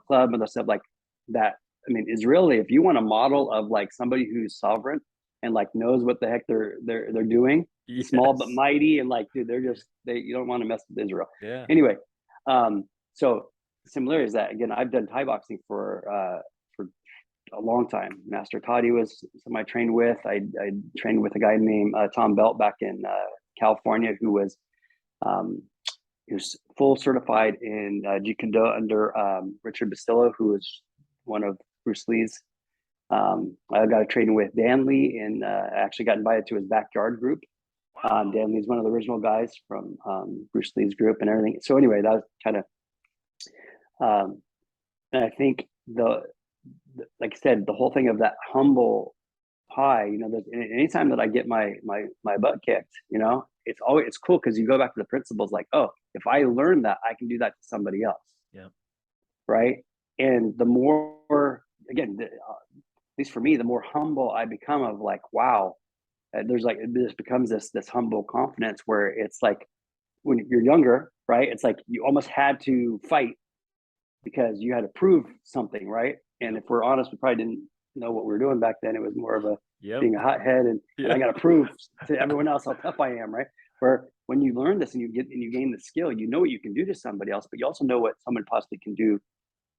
club, and stuff like that. I mean, Israeli, if you want a model of like somebody who's sovereign and like knows what the heck they're doing, small but mighty, and like, dude, you don't want to mess with Israel. Yeah. Anyway, so similar is that, again, I've done Thai boxing for a long time. Master Toddy was somebody I trained with. I trained with a guy named Tom Belt back in California, who was full certified in Jeet Kune Do under Richard Bastillo, who was one of Bruce Lee's. I got to train with Dan Lee, and actually got invited to his backyard group. Dan Lee's one of the original guys from Bruce Lee's group and everything. So anyway, that was kind of, and I think like I said, the whole thing of that humble pie, anytime that I get my butt kicked, it's cool, because you go back to the principles, like, oh, if I learn that, I can do that to somebody else. Yeah. Right. And the more, again, at least for me, the more humble I become, of like, wow, this becomes this humble confidence, where it's like, when you're younger, right, it's like you almost had to fight because you had to prove something, right? And if we're honest, we probably didn't know what we were doing back then. It was more of being a hothead, and I got to prove to everyone else how tough I am, right? Where when you learn this and you gain the skill, you know what you can do to somebody else, but you also know what someone possibly can do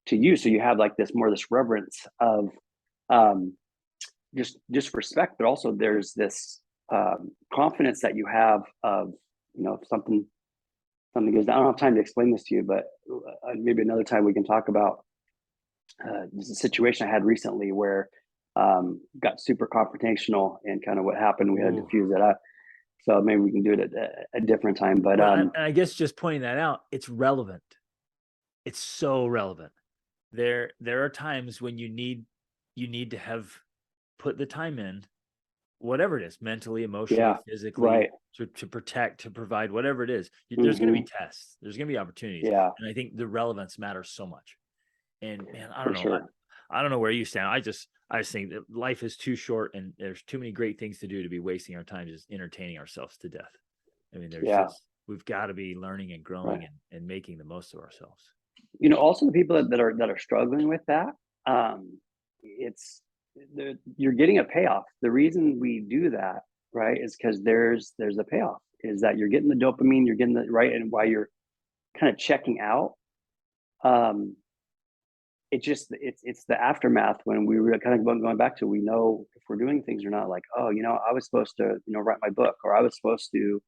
to you. So you have like this reverence of just respect, but also there's this confidence that you have of, if something goes down. I don't have time to explain this to you, but maybe another time we can talk about this is a situation I had recently where got super confrontational, and kind of what happened. We had to diffuse it up. So maybe we can do it at a different time. But and I guess just pointing that out, it's relevant. It's so relevant. There are times when you need to have put the time in, whatever it is, mentally, emotionally, physically, to protect, to provide, whatever it is. There's going to be tests. There's going to be opportunities. Yeah. And I think the relevance matters so much. And man, I don't know. Sure. I don't know where you stand. I just think that life is too short, and there's too many great things to do to be wasting our time just entertaining ourselves to death. I mean, there's just we've got to be learning and growing and making the most of ourselves. Also the people that are struggling with that, you're getting a payoff. The reason we do that, right, is because there's a payoff, is that you're getting the dopamine, you're getting the right, and while you're kind of checking out, it's the aftermath when we were kind of going back to, we know if we're doing things or not, like, oh, I was supposed to, write my book, or I was supposed to,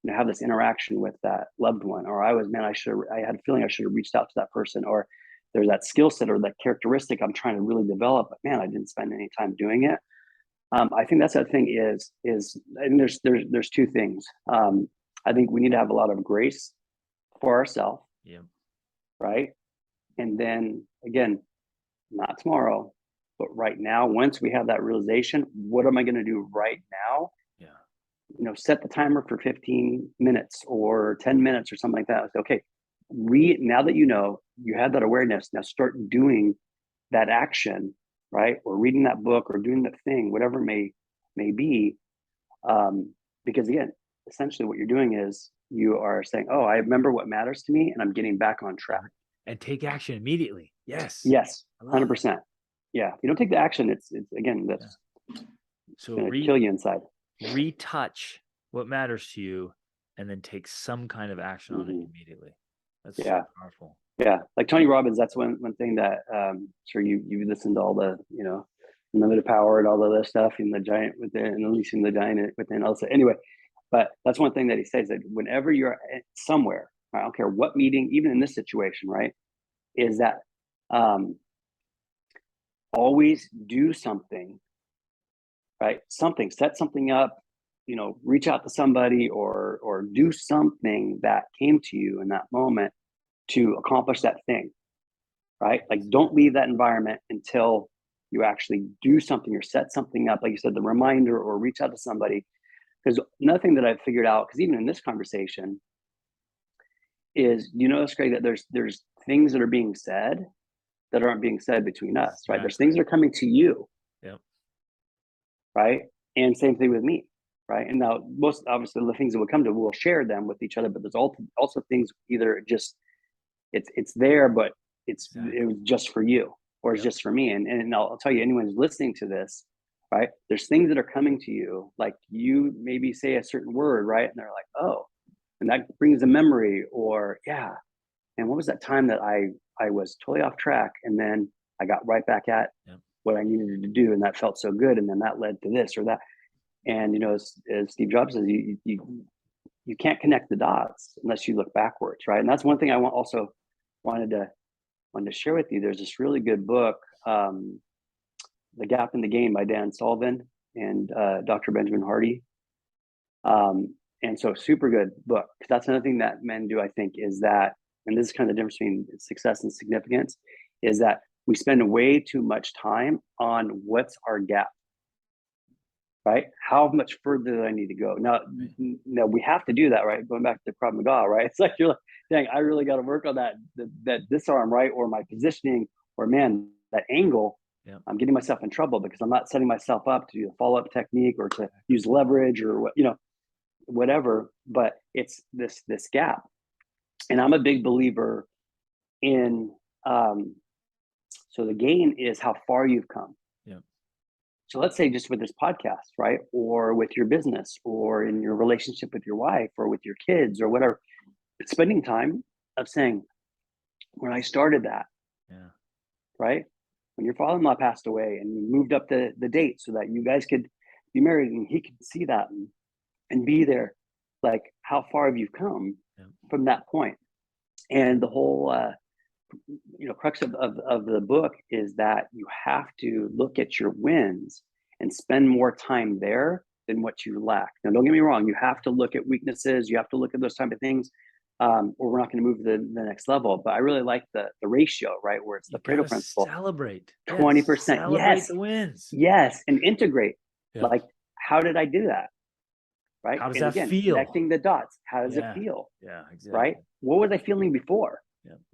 have this interaction with that loved one, or I had a feeling I should have reached out to that person, or there's that skill set or that characteristic I'm trying to really develop, but man, I didn't spend any time doing it. I think that's the thing is, and there's two things. I think we need to have a lot of grace for ourselves. Yeah. Right. And then again, not tomorrow, but right now, once we have that realization, what am I going to do right now? Yeah. Set the timer for 15 minutes or 10 minutes or something like that. It's okay. Now that you have that awareness, now start doing that action, right? Or reading that book or doing that thing, whatever it may be. Because again, essentially what you're doing is you are saying, oh, I remember what matters to me and I'm getting back on track. And take action immediately. Yes. 100%. Yeah. If you don't take the action, it's again, that's going to kill you inside. Retouch what matters to you and then take some kind of action on it immediately. That's so powerful. Yeah. Like Tony Robbins, that's one thing that, sure you listen to all the, unlimited power and all of this stuff, and the giant within, and releasing the giant within also. Anyway, but that's one thing that he says, that whenever you're somewhere, I don't care what meeting, even in this situation, right, is that always do something, right? Set something up, reach out to somebody or do something that came to you in that moment to accomplish that thing, right? Like, don't leave that environment until you actually do something or set something up, like you said, the reminder, or reach out to somebody. Because another thing that I've figured out, because even in this conversation, is, it's great that there's things that are being said that aren't being said between us, right? There's things that are coming to you, right? And same thing with me, right? And now most obviously the things that will come to, we'll share them with each other, but there's also things either just it's there, but it was just for you, or it's just for me. And I'll tell you, anyone who's listening to this, right? There's things that are coming to you, like you maybe say a certain word, right? And they're like, oh, and that brings a memory, or and what was that time that I was totally off track, and then I got right back at what I needed to do, and that felt so good, and then that led to this or that. And as Steve Jobs says, you can't connect the dots unless you look backwards, right? And that's one thing I wanted to share with you. There's this really good book, The Gap in the Game by Dan Sullivan and Dr. Benjamin Hardy. And so super good book. That's another thing that men do, I think, is that, and this is kind of the difference between success and significance, is that we spend way too much time on what's our gap, right? How much further do I need to go? Now, we have to do that, right? Going back to Krav Maga, right? It's like, you're like, dang, I really got to work on that disarm, right? Or my positioning, or man, that angle. I'm getting myself in trouble because I'm not setting myself up to do a follow-up technique or to use leverage or what, whatever. But it's this gap. And I'm a big believer in, so the gain is how far you've come. So let's say just with this podcast, right? Or with your business, or in your relationship with your wife, or with your kids, or whatever, spending time of saying, when I started that, right? When your father-in-law passed away and you moved up the date so that you guys could be married and he could see that and be there, like, how far have you come from that point? And the whole, crux of the book is that you have to look at your wins and spend more time there than what you lack. Now, don't get me wrong. You have to look at weaknesses. You have to look at those type of things, or we're not going to move to the next level. But I really like the ratio, right? Where it's the Pareto principle. Celebrate 20%. Celebrate the wins. Yes. And integrate. Like, how did I do that? Right. How does that feel? Connecting the dots. How does it feel? Yeah, exactly. Right. What was I feeling before?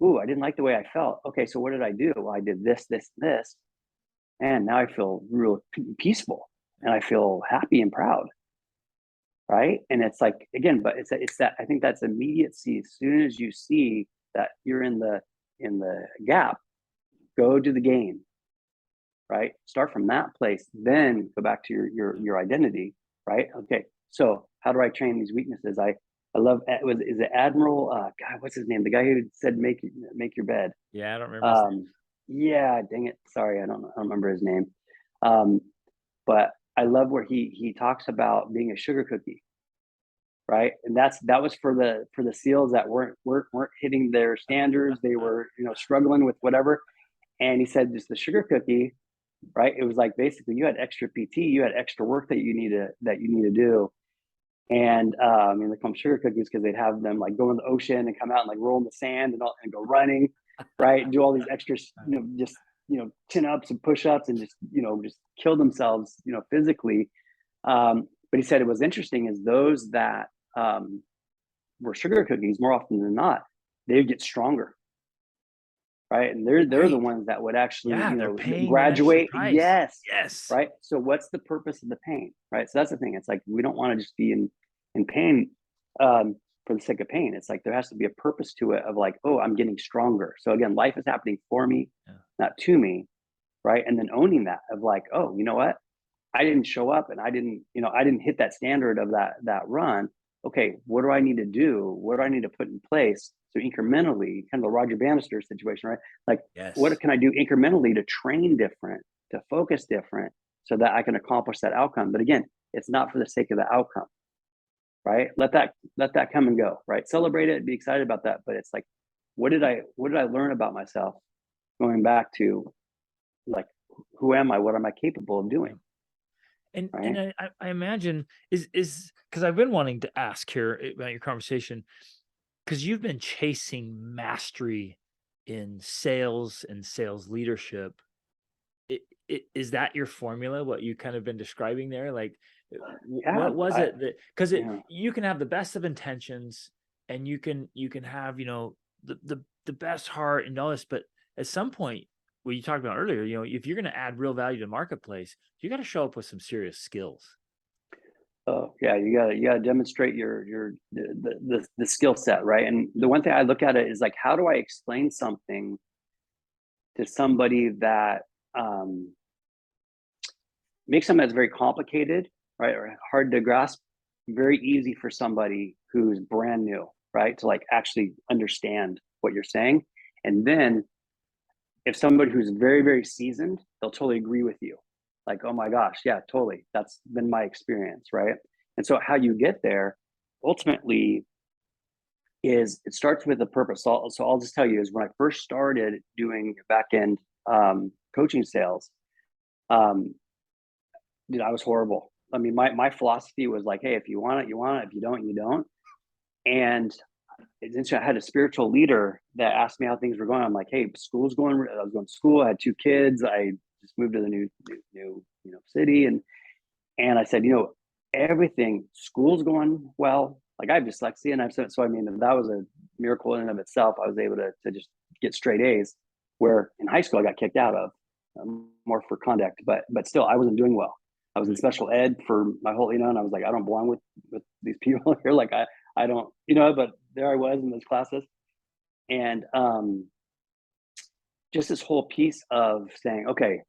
Ooh, I didn't like the way I felt. Okay, so what did I do? Well, I did this, and now I feel real peaceful, and I feel happy and proud. right? And it's like, again, but it's that, I think that's immediacy. As soon as you see that you're in the gap, go to the gain, right? Start from that place, then go back to your identity, right? Okay, so how do I train these weaknesses? I love, is it Admiral, God, what's his name? The guy who said make your bed. Yeah, I don't remember his name. Yeah, dang it, sorry, I don't remember his name. But I love where he talks about being a sugar cookie, right? And that was for the SEALs that weren't hitting their standards. They were, struggling with whatever. And he said, just the sugar cookie, right? It was like, basically, you had extra PT, you had extra work that you need to do. And I mean, they call them sugar cookies because they'd have them like go in the ocean and come out and like roll in the sand and go running, right? Do all these extra, just chin ups and push ups and just kill themselves, physically. But he said it was interesting is those that were sugar cookies, more often than not, they would get stronger, right? And they're Right. the ones that would actually they're paying graduate. an extra price. Yes, right. So what's the purpose of the pain, right? So that's the thing. It's like we don't want to just be in pain for the sake of pain. It's like there has to be a purpose to it of like, oh, I'm getting stronger. So again, life is happening for me, not to me, right? And then owning that of like, oh, you know what? I didn't show up and I didn't hit that standard of that run. Okay, what do I need to do? What do I need to put in place? So incrementally, kind of the Roger Bannister situation, right? Like, what can I do incrementally to train different, to focus different, so that I can accomplish that outcome? But again, it's not for the sake of the outcome, right? Let that come and go, right? Celebrate it, be excited about that. But it's like, what did I learn about myself? Going back to like, who am I? What am I capable of doing? And right? and I imagine is because I've been wanting to ask here about your conversation, because you've been chasing mastery in sales and sales leadership. Is that your formula? What you kind of been describing there? Like, what was it that? Because you can have the best of intentions, and you can have the best heart and all this, but at some point, what you talked about earlier, if you're going to add real value to the marketplace, you got to show up with some serious skills. Oh yeah, you gotta demonstrate the skill set, right? And the one thing I look at it is like, how do I explain something to somebody that makes something that's very complicated, right, or hard to grasp, very easy for somebody who's brand new, right, to like actually understand what you're saying. And then if somebody who's very, very seasoned, they'll totally agree with you. Like, oh my gosh, yeah, totally. That's been my experience, right? And so how you get there ultimately is it starts with a purpose. So I'll just tell you is when I first started doing back end coaching sales, dude, I was horrible. I mean, my philosophy was like, hey, if you want it, you want it. If you don't, you don't. And I had a spiritual leader that asked me how things were going. I'm like, hey, school's going. I was going to school. I had 2 kids. I just moved to the new city, and I said, everything. School's going well. Like I have dyslexia, and so I mean that was a miracle in and of itself. I was able to just get straight A's, where in high school I got kicked out of, more for conduct, but still I wasn't doing well. I was in special ed for my whole, and I was like, I don't belong with these people here. Like I don't, but there I was in those classes. And just this whole piece of saying, okay,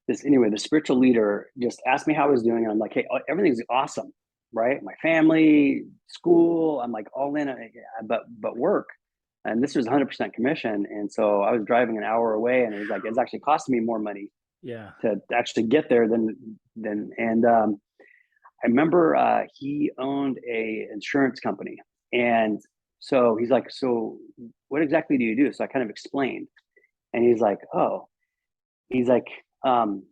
the spiritual leader just asked me how I was doing. And I'm like, hey, everything's awesome, right? My family, school, I'm like all in, but work. And this was 100% commission. And so I was driving an hour away, and it was like, it's actually costing me more money to actually get there and I remember he owned a insurance company. And so he's like, so what exactly do you do? So I kind of explained, and he's like, oh, he's like, don't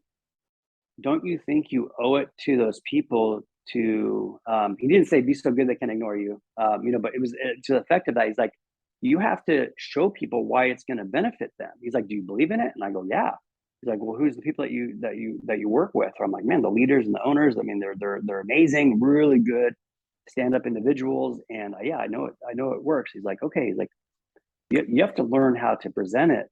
you think you owe it to those people to, he didn't say be so good they can ignore you, but it was to the effect of that. He's like, you have to show people why it's going to benefit them. He's like, do you believe in it? And I go, yeah. He's like, well, who's the people that you work with? Or I'm like, man, the leaders and the owners. I mean, they're amazing, really good stand-up individuals. And yeah, I know it works. He's like, okay. He's like, you have to learn how to present it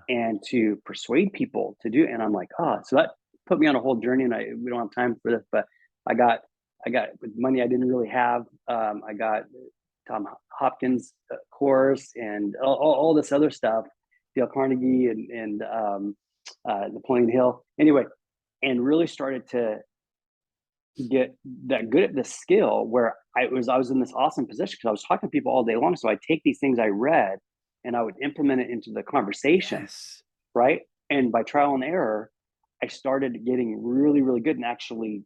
and to persuade people to do it. And I'm like, oh, so that put me on a whole journey, and we don't have time for this, but I got with money I didn't really have. I got Tom Hopkins course and all this other stuff, Dale Carnegie and Napoleon Hill. Anyway, and really started to get that good at the skill where I was in this awesome position because I was talking to people all day long. So I take these things I read and I would implement it into the conversation, Yes. right? And by trial and error, I started getting really, really good and actually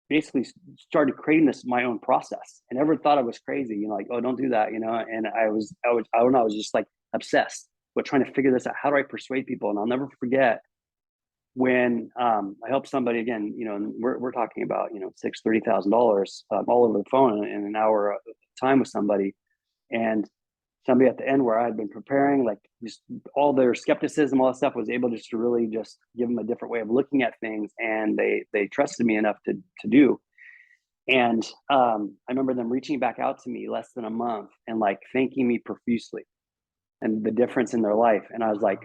basically started creating this my own process. And never thought I was crazy, like, oh, don't do that, And I don't know, I was just like obsessed with trying to figure this out. How do I persuade people? And I'll never forget when I helped somebody again, and we're talking about $30,000 all over the phone in an hour of time with somebody, and somebody at the end where I had been preparing, like just all their skepticism, all that stuff, was able just to really just give them a different way of looking at things, and they trusted me enough to do. And I remember them reaching back out to me less than a month and like thanking me profusely and the difference in their life. And I was like,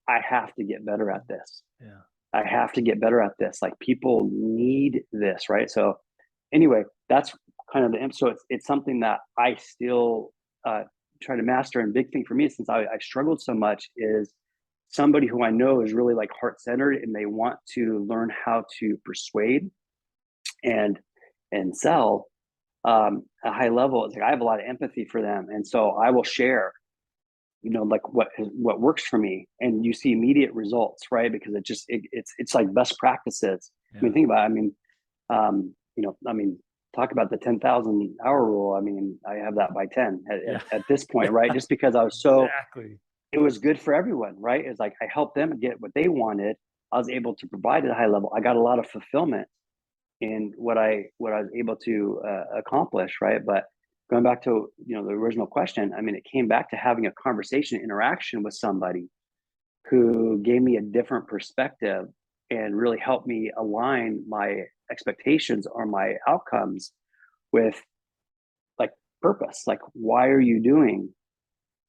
I have to get better at this. Yeah. I have to get better at this. Like people need this, right? So anyway, that's kind of so it's something that I still try to master. And big thing for me, since I struggled so much, is somebody who I know is really like heart-centered and they want to learn how to persuade and sell a high level. It's like I have a lot of empathy for them, and so I will share like what works for me, and you see immediate results, right? Because it's like best practices. Yeah. I mean, think about it. I mean, talk about the 10,000 hour rule. I mean, I have that by 10 at this point, right? Just because I was so, exactly. It was good for everyone, right? It's like I helped them get what they wanted. I was able to provide at a high level. I got a lot of fulfillment in what I was able to accomplish, right? But going back to the original question, I mean, it came back to having a conversation, interaction with somebody who gave me a different perspective and really helped me align my expectations or my outcomes with like purpose. Like, why are you doing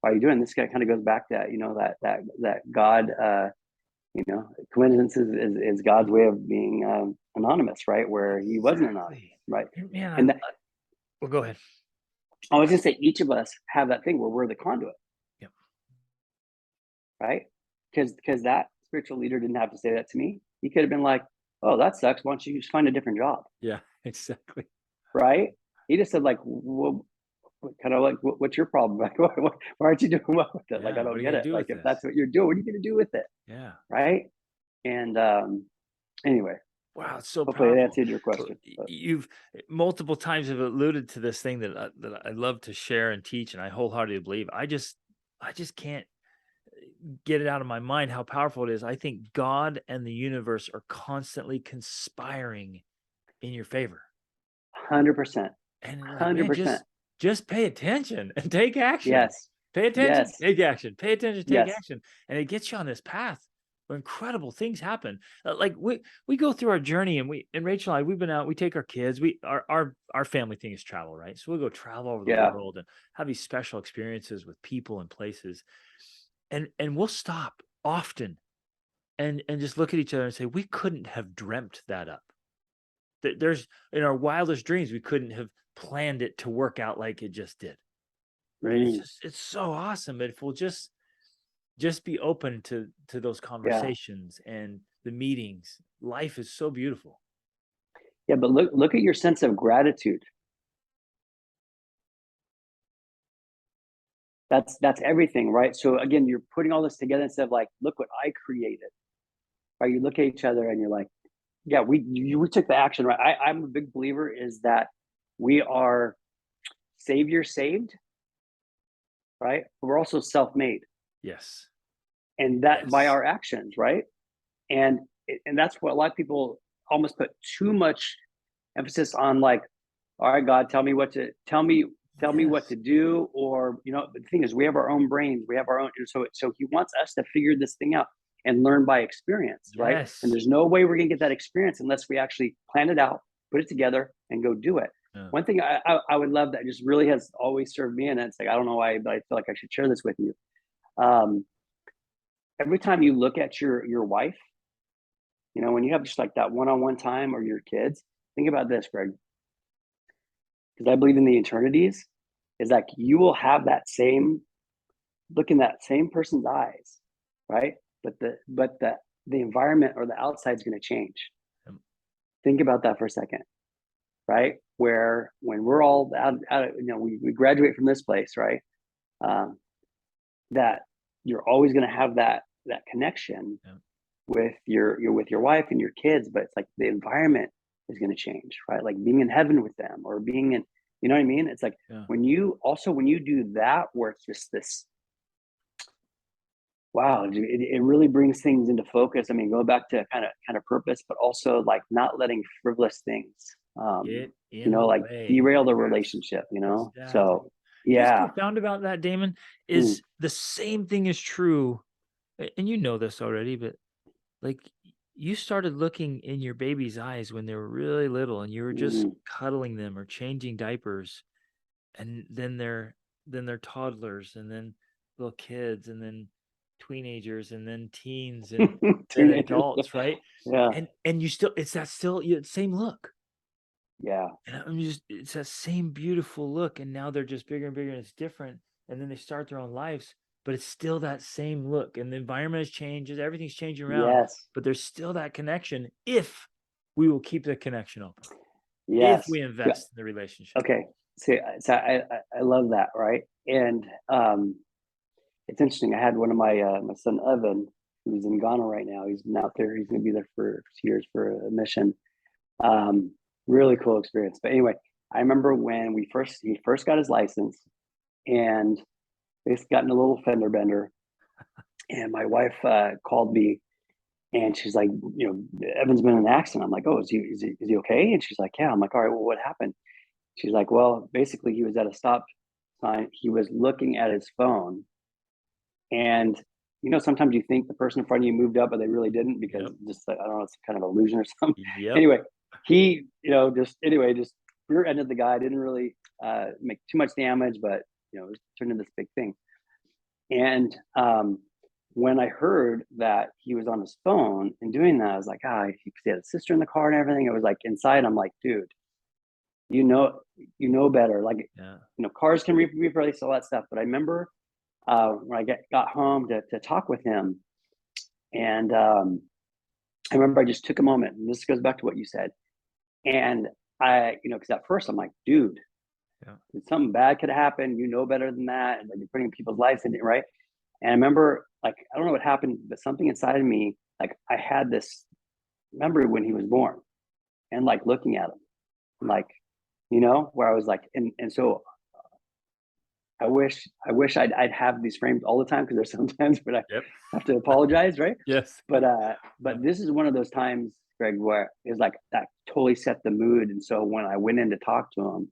this? Guy kind of goes back to that God, coincidence is God's way of being anonymous, right? Where he wasn't anonymous, right? Man, well, go ahead. I was just say each of us have that thing where we're the conduit. Yep. Right? Because that spiritual leader didn't have to say that to me. He could have been like, oh, that sucks. Why don't you just find a different job? Yeah, exactly. Right? He just said like, well, kind of like, what's your problem? Like, why aren't you doing well with it? Yeah, like, I don't get it. Like, if that's what you're doing, what are you going to do with it? Yeah. Right? And anyway. Wow, it's so hopefully powerful. that answered your question. You've multiple times have alluded to this thing that I love to share and teach, and I wholeheartedly believe. I just can't get it out of my mind how powerful it is. I think God and the universe are constantly conspiring in your favor. 100%. And like, 100%. man, just pay attention and take action. Yes. Pay attention, Yes. take action. Pay attention, take Yes. action. And it gets you on this path where incredible things happen. Like we go through our journey, and Rachel and I, we've been out, we take our kids, our family thing is travel, right? So we'll go travel over the world and have these special experiences with people and places. And we'll stop often and just look at each other and say, we couldn't have dreamt that up. There's in our wildest dreams, we couldn't have planned it to work out like it just did. Right? It's so awesome. If we'll just be open to those conversations and the meetings, life is so beautiful. Yeah, but look at your sense of gratitude. That's everything, right? So again, you're putting all this together instead of like, look what I created. Right? You look at each other and you're like, yeah, we took the action, right? I'm a big believer is that we are savior saved, right? But we're also self-made. Yes. And that by our actions, right? And that's what a lot of people almost put too much emphasis on, like, all right, God, tell me what to do, or but the thing is, we have our own brains, we have our own, so he wants us to figure this thing out and learn by experience, right? Yes. And there's no way we're gonna get that experience unless we actually plan it out, put it together, and go do it. Yeah. One thing I would love that just really has always served me, and it's like, I don't know why, but I feel like I should share this with you. Every time you look at your wife, You know, when you have just like that one-on-one time or your kids, think about this, Greg, because I believe in the eternities, is like you will have that same look in that same person's eyes, right? But the environment or the outside is going to change. Yep. Think about that for a second, right? Where when we're all out you know, we graduate from this place, right? Um, that you're always going to have that connection Yep. with your wife and your kids, but it's like the environment is going to change, right? Like being in heaven with them or being in, you know what I mean? It's like Yeah. when you do that, where it's just this, wow, it really brings things into focus. I mean, go back to kind of purpose, but also like not letting frivolous things, Get you in know, the like way. derail the relationship, you know? Exactly. So You know what's yeah. profound about that, Damon, Mm, is the same thing is true, and you know this already, but like you started looking in your baby's eyes when they were really little and you were just mm, cuddling them or changing diapers, and then they're toddlers, and then little kids, and then teenagers, and then teens, and then teenagers. adults, right? Yeah. And you still, it's that still same look. Yeah. And I'm just, it's that same beautiful look. And now they're just bigger and bigger and it's different. And then they start their own lives, but it's still that same look. And the environment has changed, everything's changing around, Yes. but there's still that connection if we will keep the connection open, if Yes. we invest in the relationship. Okay. So I love that, right? And it's interesting. I had one of my son Evan, who's in Ghana right now. He's been out there. He's going to be there for 2 years for a mission. Um, really cool experience. But anyway, I remember when he first got his license, and he's gotten a little fender bender. And my wife called me, and she's like, you know, Evan's been in an accident. I'm like, oh, is he okay? And she's like, yeah. I'm like, all right, well, what happened? She's like, well, basically, he was at a stop sign. He was looking at his phone, and you know, sometimes you think the person in front of you moved up, but they really didn't, because Yep. just like, I don't know, it's kind of illusion or something. Yep. Anyway, he, you know, just rear-ended the guy. Didn't really make too much damage, but you know, it turned into this big thing. And when I heard that he was on his phone and doing that, I was like, ah, he had a sister in the car and everything. It was like inside, I'm like, dude, you know, better. Like, Yeah. you know, cars can replace all that stuff. But I remember when I got home to talk with him, and I remember I just took a moment, and this goes back to what you said. And I, you know, because at first I'm like, dude, Yeah. something bad could have happened. You know better than that. And like, you're putting people's lives in it, right? And I remember, like, I don't know what happened, but something inside of me, like, I had this memory when he was born, and like looking at him, like, you know, where I was like, and so I wish I'd have these frames all the time, because there's sometimes when I Yep. have to apologize, right? Yes. But this is one of those times, Greg, where it's like that totally set the mood. And so when I went in to talk to him,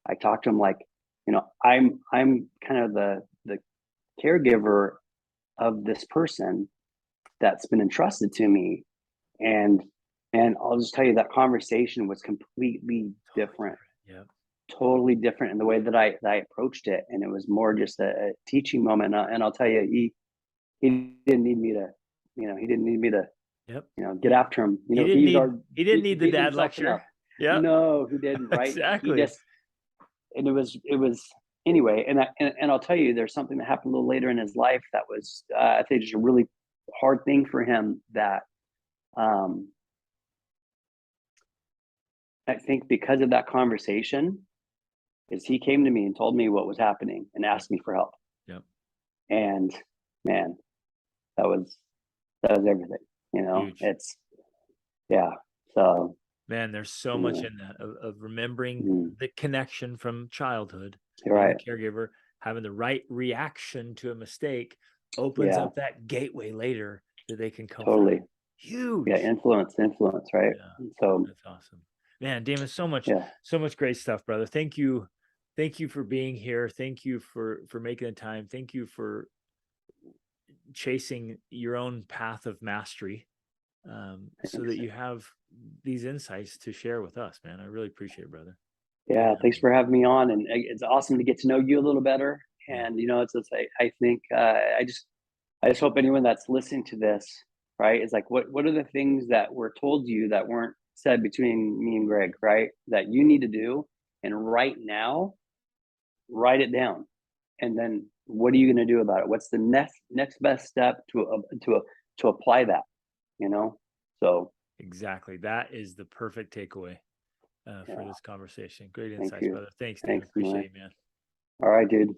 I talked to him like, you know, I'm kind of the caregiver of this person that's been entrusted to me. And I'll just tell you, that conversation was completely different, Yeah. totally different in the way that I approached it. And it was more just a teaching moment. And I'll tell you, he didn't need me to, you know, he didn't need me to, Yep. you know, get after him. You He know, didn't he's need already he didn't need the beaten dad himself enough. lecture. Yep. No, he didn't, right? He Exactly. just, and it was anyway. And I'll tell you, there's something that happened a little later in his life that was, I think, just a really hard thing for him, that um, I think because of that conversation, is he came to me and told me what was happening and Yep. asked me for help. Yep. And man, that was everything. You know, Huge. it's, yeah. So Man, there's so much anyway, in that of remembering mm, the connection from childhood, you're being the right. caregiver, having the right reaction to a mistake opens Yeah, up that gateway later that they can co-parent. totally. Yeah, Huge. influence, right? Yeah, So that's awesome. Man, Damon, yeah, so much great stuff, brother. Thank you. Thank you for being here. Thank you for making the time. Thank you for chasing your own path of mastery, so thanks. that you have these insights to share with us, man. I really appreciate it, brother. Yeah, thanks for having me on, and it's awesome to get to know you a little better. Yeah. And you know, it's just, I think I just hope anyone that's listening to this right? It's like, what are the things that were told to you that weren't said between me and Greg, right? That you need to do. And right now, write it down. And then what are you going to do about it? What's the next best step to apply that, you know? So Exactly. That is the perfect takeaway for yeah, this conversation. Great thank insights, you. brother. Thanks, Dan. Thanks, man. Appreciate it, man. All right, dude.